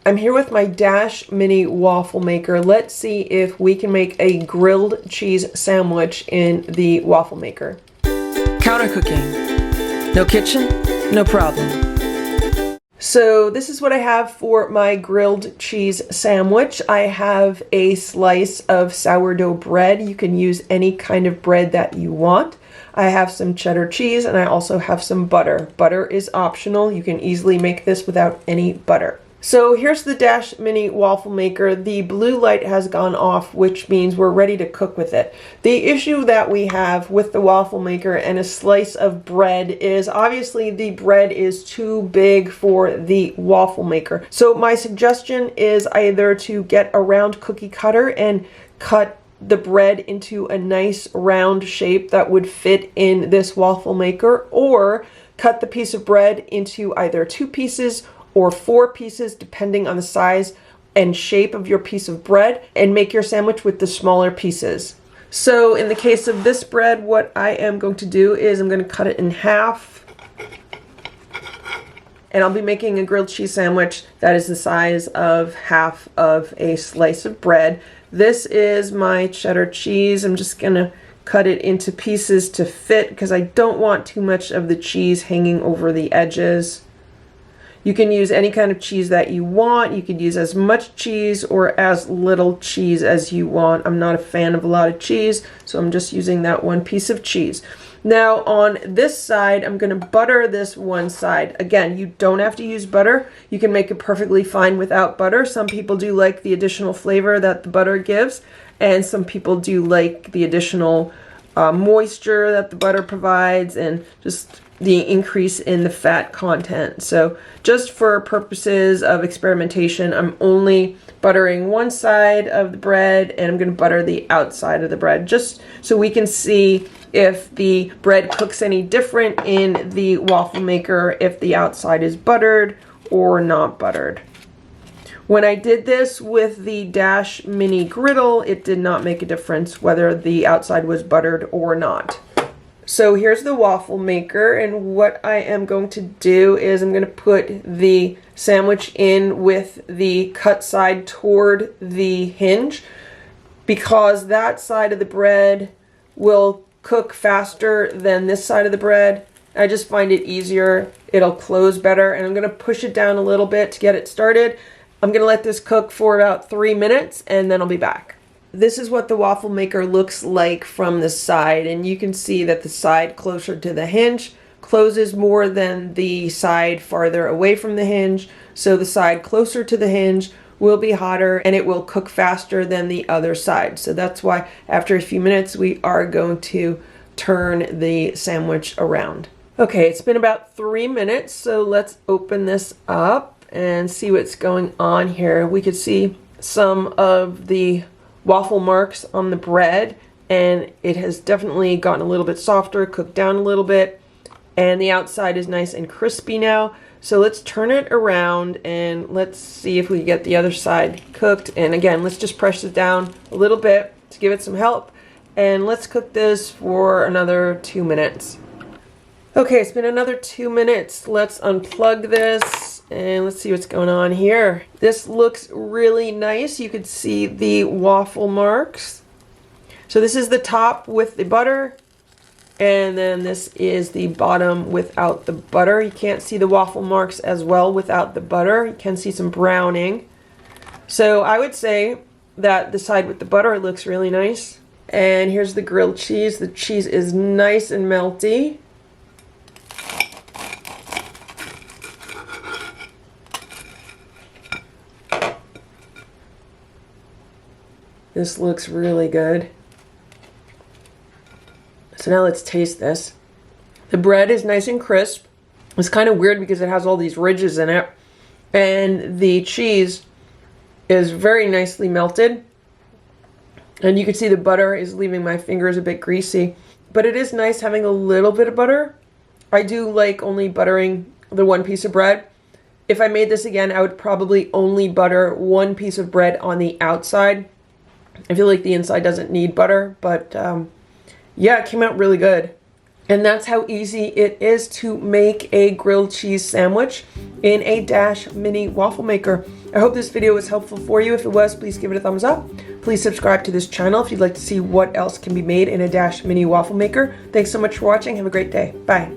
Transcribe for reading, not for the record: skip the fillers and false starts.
I'm here with my Dash Mini Waffle Maker. Let's see if we can make a grilled cheese sandwich in the waffle maker. Counter cooking. No kitchen, no problem. So this is what I have for my grilled cheese sandwich. I have a slice of sourdough bread. You can use any kind of bread that you want. I have some cheddar cheese and I also have some butter. Butter is optional. You can easily make this without any butter. So here's the Dash Mini Waffle Maker. The blue light has gone off, which means we're ready to cook with it. The issue that we have with the waffle maker and a slice of bread is obviously the bread is too big for the waffle maker. So my suggestion is either to get a round cookie cutter and cut the bread into a nice round shape that would fit in this waffle maker, or cut the piece of bread into either 2 pieces or 4 pieces depending on the size and shape of your piece of bread, and make your sandwich with the smaller pieces. So in the case of this bread, what I am going to do is I'm going to cut it in half, and I'll be making a grilled cheese sandwich that is the size of half of a slice of bread. This is my cheddar cheese. I'm just going to cut it into pieces to fit because I don't want too much of the cheese hanging over the edges. You can use any kind of cheese that you want. You could use as much cheese or as little cheese as you want. I'm not a fan of a lot of cheese, so I'm just using that one piece of cheese. Now on this side, I'm going to butter this one side. Again, you don't have to use butter. You can make it perfectly fine without butter. Some people do like the additional flavor that the butter gives, and some people do like the additional moisture that the butter provides and just the increase in the fat content. So just for purposes of experimentation, I'm only buttering one side of the bread, and I'm going to butter the outside of the bread just so we can see if the bread cooks any different in the waffle maker, if the outside is buttered or not buttered. When I did this with the Dash Mini Griddle, it did not make a difference whether the outside was buttered or not. So here's the waffle maker, and what I am going to do is I'm going to put the sandwich in with the cut side toward the hinge, because that side of the bread will cook faster than this side of the bread. I just find it easier. It'll close better, and I'm going to push it down a little bit to get it started. I'm going to let this cook for about 3 minutes, and then I'll be back. This is what the waffle maker looks like from the side, and you can see that the side closer to the hinge closes more than the side farther away from the hinge. So the side closer to the hinge will be hotter and it will cook faster than the other side. So that's why after a few minutes we are going to turn the sandwich around. Okay, it's been about 3 minutes, so let's open this up and see what's going on here. We could see some of the waffle marks on the bread, and it has definitely gotten a little bit softer, cooked down a little bit, and the outside is nice and crispy now. So let's turn it around and let's see if we get the other side cooked. And again, let's just press it down a little bit to give it some help, and let's cook this for another 2 minutes. Okay, it's been another 2 minutes. Let's unplug this and let's see what's going on here. This looks really nice. You could see the waffle marks. So this is the top with the butter, and then this is the bottom without the butter. You can't see the waffle marks as well without the butter. You can see some browning. So I would say that the side with the butter looks really nice. And here's the grilled cheese. The cheese is nice and melty. This looks really good. So now let's taste this. The bread is nice and crisp. It's kind of weird because it has all these ridges in it. And the cheese is very nicely melted. And you can see the butter is leaving my fingers a bit greasy. But it is nice having a little bit of butter. I do like only buttering the one piece of bread. If I made this again, I would probably only butter one piece of bread on the outside. I feel like the inside doesn't need butter, but yeah, it came out really good. And that's how easy it is to make a grilled cheese sandwich in a Dash Mini Waffle Maker. I hope this video was helpful for you. If it was, please give it a thumbs up. Please subscribe to this channel if you'd like to see what else can be made in a Dash Mini waffle maker. Thanks so much for watching. Have a great day. Bye.